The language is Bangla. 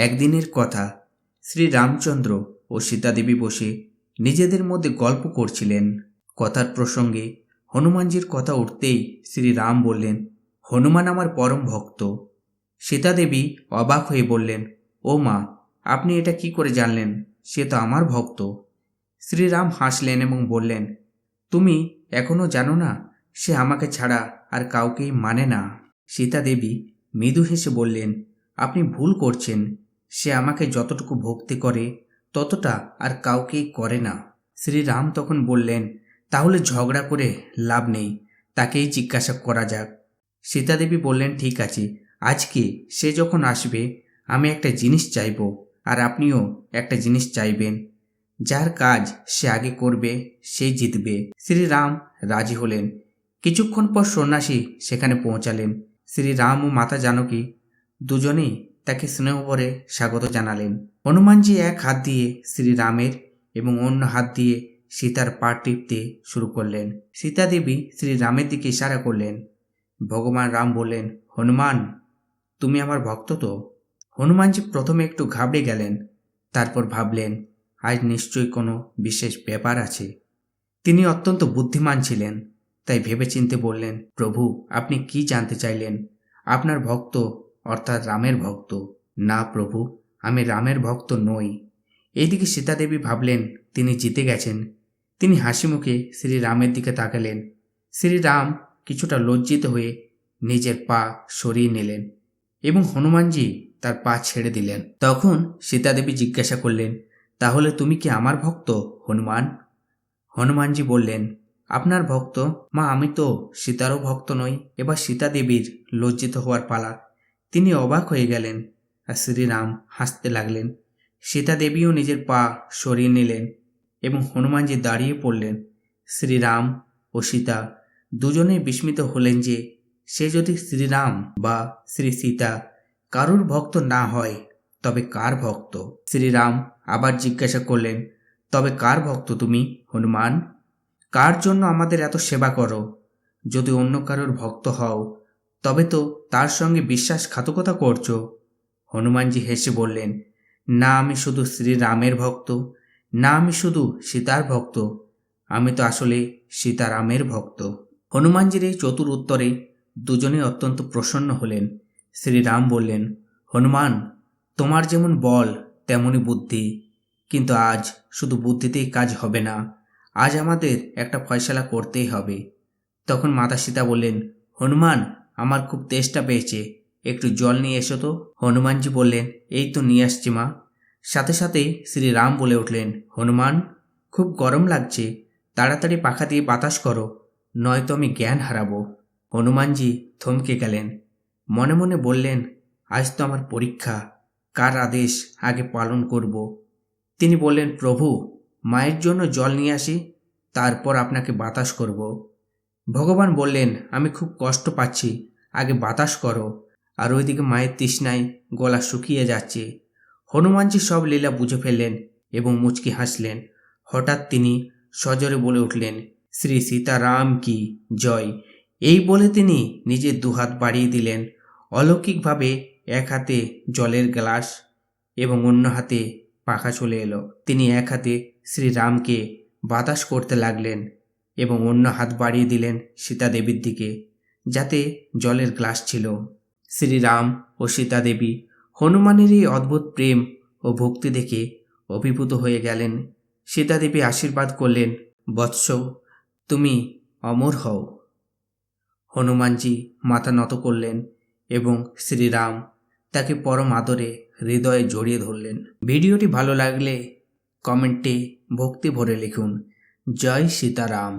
একদিনের কথা, শ্রী রামচন্দ্র ও সীতাদেবী বসে নিজেদের মধ্যে গল্প করছিলেন। কথার প্রসঙ্গে হনুমানজির কথা উঠতেই শ্রীরাম বললেন, হনুমান আমার পরম ভক্ত। সীতাদেবী অবাক হয়ে বললেন, ও মা, আপনি এটা কি করে জানলেন? সে তো আমার ভক্ত। শ্রীরাম হাসলেন এবং বললেন, তুমি এখনো জানো না? সে আমাকে ছাড়া আর কাউকেই মানে না। সীতাদেবী মৃদু হেসে বললেন, আপনি ভুল করছেন। সে আমাকে যতটুকু ভক্তি করে ততটা আর কাউকেই করে না। শ্রীরাম তখন বললেন, তাহলে ঝগড়া করে লাভ নেই, তাকেই জিজ্ঞাসা করা যাক। সীতাদেবী বললেন, ঠিক আছে, আজকে সে যখন আসবে আমি একটা জিনিস চাইব, আর আপনিও একটা জিনিস চাইবেন। যার কাজ সে আগে করবে সেই জিতবে। শ্রীরাম রাজি হলেন। কিছুক্ষণ পর সন্ন্যাসী সেখানে পৌঁছালেন। শ্রীরাম ও মাতা জানকী দুজনেই তাকে স্নেহভরে স্বাগত জানালেন। হনুমানজি এক হাত দিয়ে শ্রীরামের এবং অন্য হাত দিয়ে সীতার পা টিপতে শুরু করলেন। সীতাদেবী শ্রীরামের দিকে ইশারা করলেন। ভগবান রাম বললেন, হনুমান, তুমি আমার ভক্ত তো? হনুমানজি প্রথমে একটু ঘাবড়ে গেলেন, তারপর ভাবলেন, আজ নিশ্চয়ই কোনো বিশেষ ব্যাপার আছে। তিনি অত্যন্ত বুদ্ধিমান ছিলেন, তাই ভেবেচিন্তে বললেন, প্রভু, আপনি কি জানতে চাইলেন? আপনার ভক্ত অর্থাৎ রামের ভক্ত। না প্রভু, আমি রামের ভক্ত নই। এইদিকে সীতাদেবী ভাবলেন তিনি জিতে গেছেন। তিনি হাসি মুখে শ্রীরামের দিকে তাকালেন। শ্রীরাম কিছুটা লজ্জিত হয়ে নিজের পা সরিয়ে নিলেন এবং হনুমানজি তার পা ছেড়ে দিলেন। তখন সীতাদেবী জিজ্ঞাসা করলেন, তাহলে তুমি কি আমার ভক্ত হনুমান? হনুমানজি বললেন, আপনার ভক্ত? মা, আমি তো সীতারও ভক্ত নই। এবার সীতাদেবীর লজ্জিত হওয়ার পালা। তিনি অবাক হয়ে গেলেন আর শ্রীরাম হাসতে লাগলেন। সীতাদেবীও নিজের পা সরিয়ে নিলেন এবং হনুমানজি দাঁড়িয়ে পড়লেন। শ্রীরাম ও সীতা দুজনেই বিস্মিত হলেন যে সে যদি শ্রীরাম বা শ্রী সীতা কারুর ভক্ত না হয় তবে কার ভক্ত? শ্রীরাম আবার জিজ্ঞাসা করলেন, তবে কার ভক্ত তুমি হনুমান? কার জন্য আমাদের এত সেবা করো? যদি অন্য কারোর ভক্ত হও তবে তো তার সঙ্গে বিশ্বাসঘাতকতা করছো। হনুমানজি হেসে বললেন, না আমি শুধু শ্রীরামের ভক্ত, না আমি শুধু সীতার ভক্ত, আমি তো আসলে সীতারামের ভক্ত। হনুমানজির এই চতুর উত্তরে দুজনে অত্যন্ত প্রসন্ন হলেন। শ্রীরাম বললেন, হনুমান, তোমার যেমন বল তেমনই বুদ্ধি, কিন্তু আজ শুধু বুদ্ধিতেই কাজ হবে না, আজ আমাদের একটা ফয়সালা করতেই হবে। তখন মাতা সীতা বললেন, হনুমান, আমার খুব তেষ্টা পেয়েছে, একটু জল নিয়ে এসো তো। হনুমানজি বললেন, এই তো নিয়ে আসছি মা। সাথে সাথে শ্রীরাম বলে উঠলেন, হনুমান, খুব গরম লাগছে, তাড়াতাড়ি পাখা দিয়ে বাতাস করো, নয়তো আমি জ্ঞান হারাবো। হনুমানজি থমকে গেলেন। মনে মনে বললেন, আজ তো আমার পরীক্ষা, কার আদেশ আগে পালন করব। তিনি বললেন, প্রভু, মায়ের জন্য জল নিয়ে আসি, তারপর আপনাকে বাতাস করব। ভগবান বললেন, আমি খুব কষ্ট পাচ্ছি, আগে বাতাস করো। আর ওইদিকে মায়ের তৃষ্ণায় গলা শুকিয়ে যাচ্ছে। হনুমানজি সব লীলা বুঝে ফেললেন এবং মুচকি হাসলেন। হঠাৎ তিনি সজোরে বলে উঠলেন, শ্রী সীতারাম কি জয়। এই বলে তিনি নিজের দুহাত বাড়িয়ে দিলেন। অলৌকিকভাবে এক হাতে জলের গ্লাস এবং অন্য হাতে পাখা চলে এলো। তিনি এক হাতে শ্রীরামকে বাতাস করতে লাগলেন এবং অন্য হাত বাড়িয়ে দিলেন সীতাদেবীর দিকে, যাতে জলের গ্লাস ছিল। শ্রীরাম ও সীতাদেবী হনুমানের এই অদ্ভুত প্রেম ও ভক্তি দেখে অভিভূত হয়ে গেলেন। সীতাদেবী আশীর্বাদ করলেন, বৎস, তুমি অমর হও। হনুমানজি মাথা নত করলেন এবং শ্রীরাম তাকে পরম আদরে হৃদয়ে জড়িয়ে ধরলেন। ভিডিওটি ভালো লাগলে কমেন্টে ভক্তি ভরে লিখুন, জয় সীতারাম।